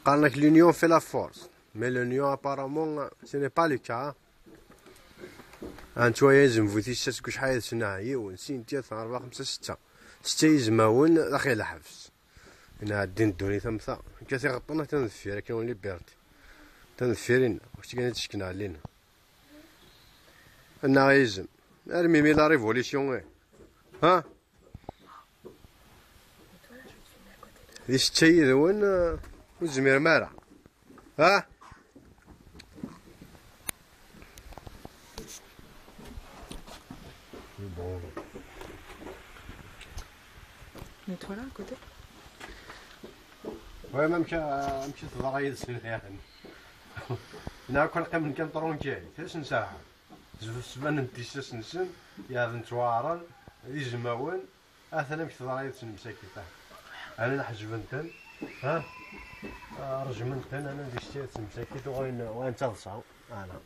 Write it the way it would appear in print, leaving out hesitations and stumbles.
قال لك l'union fait la force mais l'union apparemment ce n'est pas le cas. انتويا يزم فوتي شاتك شحال سناعي ونسين تيا 4 5 6 6 يزماون اخي الحبس هنا الدين الدوني ثمثا كاسي غطنا تنذفير كنولي بيرتي تنذفيرين واش كاين تشكنا علينا انا يزم ارمي مي لا ريفوليسيون ها دي شتي ذون وزمير مارا ها Mets-toi là à côté. Ouais, même مشيت ضرايد سنيان هنا كل قيم كان طرون جاي ثلاث ساعة زبان نتيسس نسن يا ذن توارن يزماون اثنا مشيت ضرايد سن مساكيتا انا نحجبنتن ها رجمنتن انا ديشتي مساكيت وين تصاو انا